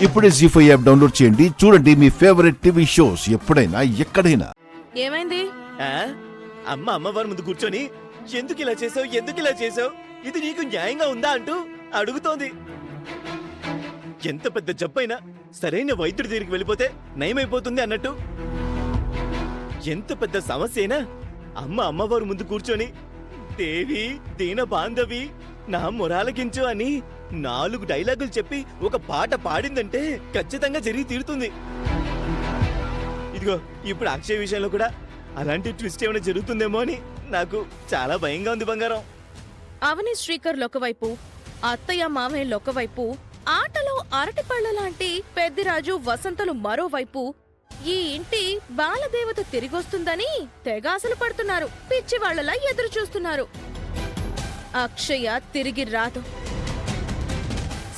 ఇప్పుడే జీ5 app download చేయండి. చూడండి మీ ఫేవరెట్ టీవీ షోస్ ఎప్పుడైనా ఎక్కడైనా. ఏమైంది? అమ్మవారి ముందు కూర్చొని ఎందుకు ఇలా చేసావు, ఇది నీకు న్యాయంగా ఉందా అంటూ అడుగుతోంది. ఎంత పెద్ద జబ్బైనా సరైన వైద్యుడి దగ్గరికి వెళ్ళిపోతే నయమైపోతుంది అన్నట్టు, ఎంత పెద్ద సమస్య అయినా అమ్మవారి ముందు కూర్చొని దేవి దీన బాంధవి నా మొరాలకించు అని 4 డైలాగులు చెప్పి ఒక పాట పాడిందంటే ఖచ్చితంగా జరిగి తీరుతుంది. ఇదిగో ఇప్పుడు అక్షయ్ విషయంలో కూడా అలాంటి ట్విస్ట్ ఏమైనా జరుగుతుందేమో అని నాకు చాలా భయంగా ఉంది బంగారం. అవని శ్రీకర్లు ఒకవైపు, అత్తయ్య మామయ్యలు ఒకవైపు, ఆటలో అరటిపళ్ళ లాంటి పెద్దిరాజు వసంతలు మరోవైపు, ఈ ఇంటి బాలదేవత తిరిగొస్తుందని తెగాసలు పడుతున్నారు. పిచ్చివాళ్లలా ఎదురు చూస్తున్నారు. అక్షయ తిరిగి రాదు.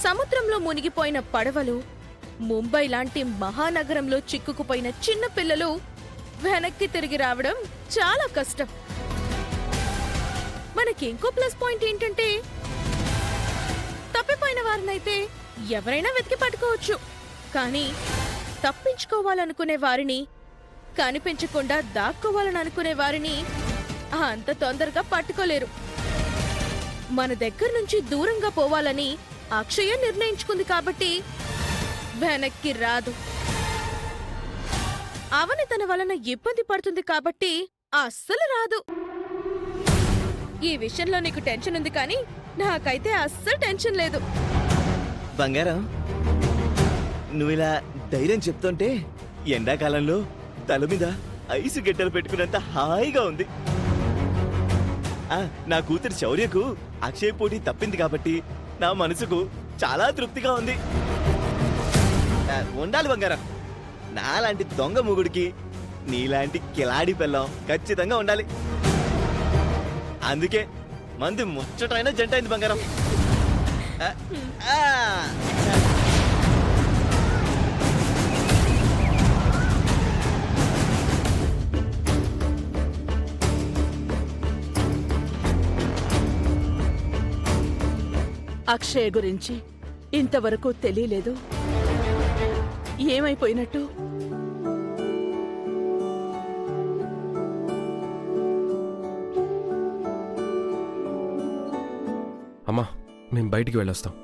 సముద్రంలో మునిగిపోయిన పడవలు, ముంబై లాంటి మహానగరంలో చిక్కుకుపోయిన చిన్న పిల్లలు వెనక్కి తిరిగి రావడం చాలా కష్టం. మనకింకో ప్లస్ పాయింట్ ఏంటంటే, తప్పిపోయిన వారినైతే ఎవరైనా వెతికి పట్టుకోవచ్చు. కానీ తప్పించుకోవాలనుకునే వారిని, కనిపించకుండా దాక్కోవాలని అనుకునే వారిని అంత తొందరగా పట్టుకోలేరు. మన దగ్గర నుంచి దూరంగా పోవాలని అక్షయ నిర్ణయించుకుంది కాబట్టి వెనక్కి రాదు. అవని తన వలన ఇబ్బంది పడుతుంది కాబట్టి అస్సలు రాదు. ఈ విషయంలో నీకు టెన్షన్ ఉంది కానీ నాకైతే అస్సలు టెన్షన్ లేదు. బంగారం, నువ్విలా ధైర్యం చెప్తుంటే ఎండాకాలంలో తల మీద ఐసు గడ్డలు పెట్టుకున్నంత హాయిగా ఉంది. నా కూతురి శౌర్యకు అక్షయ్ పోటీ తప్పింది కాబట్టి నా మనసుకు చాలా తృప్తిగా ఉంది. ఉండాలి బంగారం, నాలాంటి దొంగ మొగుడికి నీలాంటి కిలాడి పిల్లం ఖచ్చితంగా ఉండాలి. అందుకే మంది ముచ్చటైన జంట అయింది బంగారం. అక్షయ్ గురించి ఇంతవరకు తెలియలేదు. ఏమైపోయినట్టు? అమ్మా, మేము బయటికి వెళ్ళొస్తాం.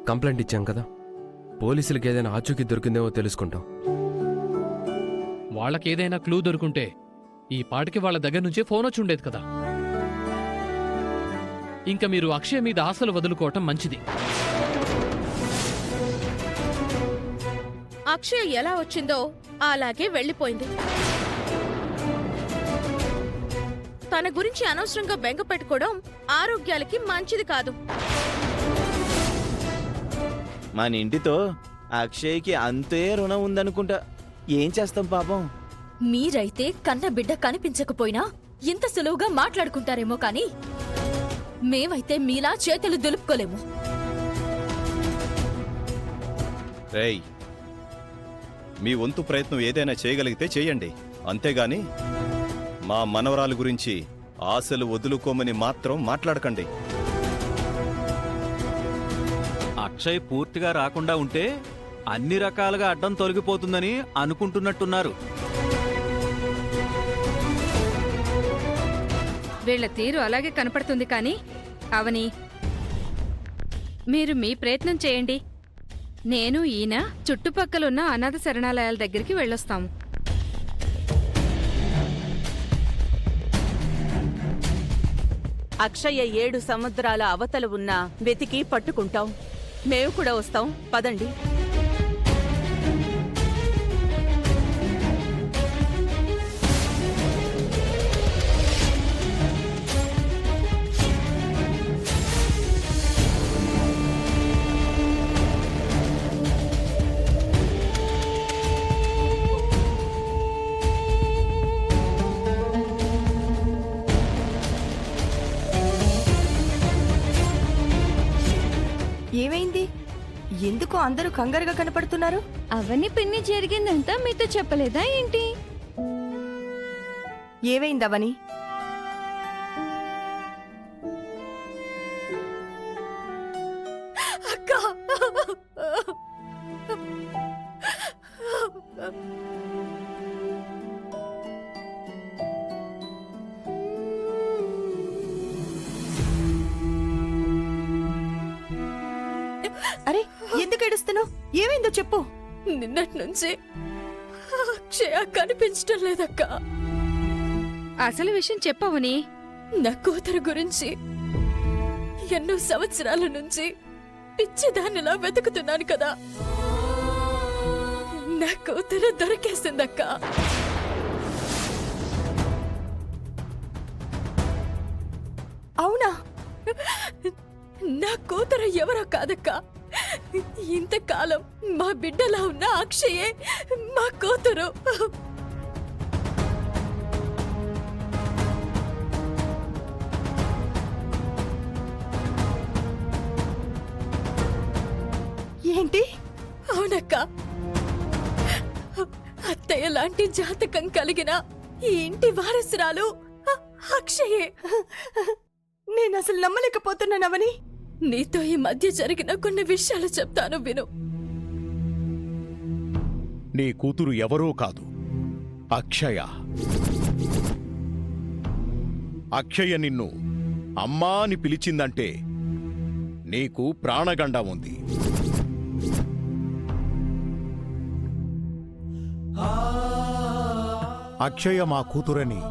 కంప్లైంట్ ఇచ్చాం కదా, పోలీసులకి ఏదైనా ఆచూకీ దొరికిందేమో తెలుసుకుంటాం. వాళ్ళకేదైనా క్లూ దొరుకుంటే ఈ పాటికి వాళ్ళ దగ్గర నుంచే ఫోన్ వచ్చి ఉండేది కదా. ఇంకా మీరు అక్షయ్ మీద ఆశలు వదులుకోవటం మంచిది. అక్షయ్ ఎలా వచ్చిందో అలాగే వెళ్లిపోయింది. తన గురించి అనవసరంగా బెంగ పెట్టుకోవడం ఆరోగ్యాలకి మంచిది కాదు. మన ఇంటితో అక్షయ్కి అంతే రుణం ఉందనుకుంటా. ఏం చేస్తాం పాపం. మీరైతే కన్న బిడ్డ కనిపించకపోయినా ఇంత సులువుగా మాట్లాడుకుంటారేమో కానీ మేమైతే మీలా చేతులు దులుపుకోలేము. రేయ్, మీ వంతు ప్రయత్నం ఏదైనా చేయగలిగితే చేయండి. అంతేగాని మా మనవరాలు గురించి ఆశలు వదులుకోమని మాత్రం మాట్లాడకండి. అక్షయ్ పూర్తిగా రాకుండా ఉంటే అన్ని రకాలుగా అడ్డం తొలగిపోతుందని అనుకుంటున్నట్టున్నారు. వీళ్ల తీరు అలాగే కనపడుతుంది కానీ అవని, మీరు మీ ప్రయత్నం చేయండి. నేను ఈయన చుట్టుపక్కలున్న అనాథ శరణాలయాల దగ్గరికి వెళ్ళొస్తాము. అక్షయ్య 7 సముద్రాల అవతల ఉన్న వెతికి పట్టుకుంటాం. మేము కూడా వస్తాం, పదండి. ఏమైంది? ఎందుకో అందరూ కంగారుగా కనపడుతున్నారు. అవన్నీ పిన్ని జరిగిందంతా మీతో చెప్పలేదా ఏంటి? ఏమైందవని? అక్క అరే ఎందుకు ఏడుస్తున్నావు? ఏమైందో చెప్పు. నిన్నటి నుంచి అక్షయ కనిపించడం లేదక్క. అసలు విషయం చెప్పవని. నా కూతురు గురించి ఎన్నో సంవత్సరాల నుంచి పిచ్చిదానిలా వెతుకుతున్నాను కదా. నా కూతురు దొరికేసిందక్క. అవునా? నా కూతురు ఎవరో కాదక్క. ఇంతకాలం మా బిడ్డలా ఉన్న అక్షయే మా కూతురు. ఏంటి? అవునక్క. అత్తయ్య లాంటి జాతకం కలిగిన ఈ ఇంటి వారసురాలు అక్షయే. నేను అసలు నమ్మలేకపోతున్నానవని. నీతో ఈ మధ్య జరిగిన కొన్ని విషయాలు చెప్తాను విను. నీ కూతురు ఎవరో కాదు, అక్షయ. అక్షయ నిన్ను అమ్మా అని పిలిచిందంటే నీకు ప్రాణగండ ఉంది. అక్షయ మా కూతురని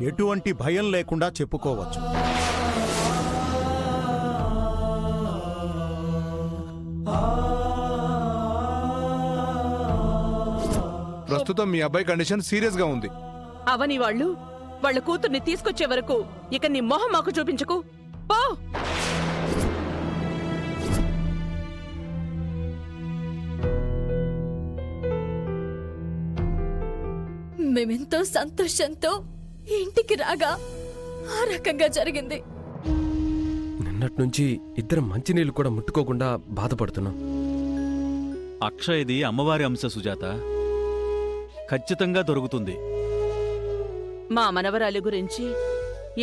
ఎటువంటి భయం లేకుండా చెప్పుకోవచ్చు. ప్రస్తుతం మీ అబ్బాయి కండిషన్ సీరియస్ గా ఉంది. అవని వాళ్ళ కూతుర్ని తీసుకొచ్చే వరకు ఇక నీ మొహం మాకు చూపించకు. పో. మేమెంతో సంతోషంతో ఇంటికి రాగా ఆ రకంగా జరిగింది. నిన్నటి నుంచి ఇద్దరం మంచినీళ్ళు కూడా ముట్టుకోకుండా బాధపడుతున్నాం. అక్షయది అమ్మవారి అంశ సుజాత, ఖచ్చితంగా దొరుకుతుంది. మా మనవరాలి గురించి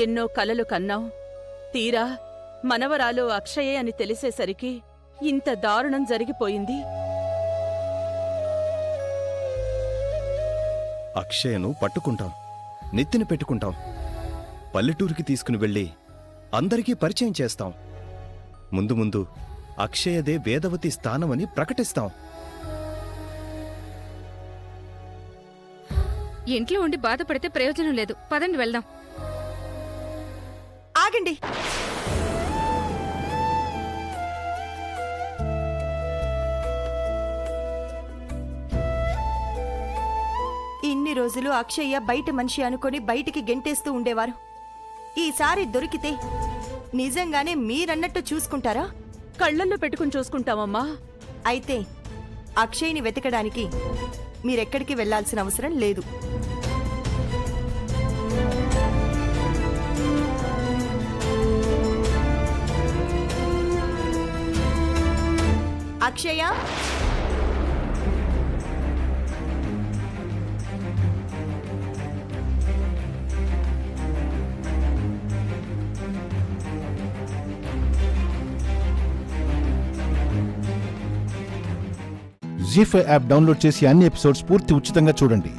ఎన్నో కలలు కన్నాం. తీరా మనవరాలు అక్షయే అని తెలిసేసరికి ఇంత దారుణం జరిగిపోయింది. అక్షయను పట్టుకుంటాం, నెత్తిన పెట్టుకుంటాం, పల్లెటూరికి తీసుకుని వెళ్ళి అందరికీ పరిచయం చేస్తాం. ముందు ముందు అక్షయదే వేదవతి స్థానమని ప్రకటిస్తాం. ఇంట్లో ఉండి బాధపడితే ప్రయోజనం లేదు. పదండి వెళ్దాం. ఆగండి. ఇన్ని రోజులు అక్షయ్య బయట మనిషి అనుకొని బయటికి గెంటేస్తూ ఉండేవారు. ఈసారి దొరికితే నిజంగానే మీరన్నట్టు చూసుకుంటారా? కళ్ళల్లో పెట్టుకుని చూసుకుంటామమ్మా. అయితే అక్షయ్ని వెతకడానికి మీరెక్కడికి వెళ్లాల్సిన అవసరం లేదు. అక్షయ, జీ5 యాప్ డౌన్లోడ్ చేసి అన్ని ఎపిసోడ్స్ పూర్తి ఉచితంగా చూడండి.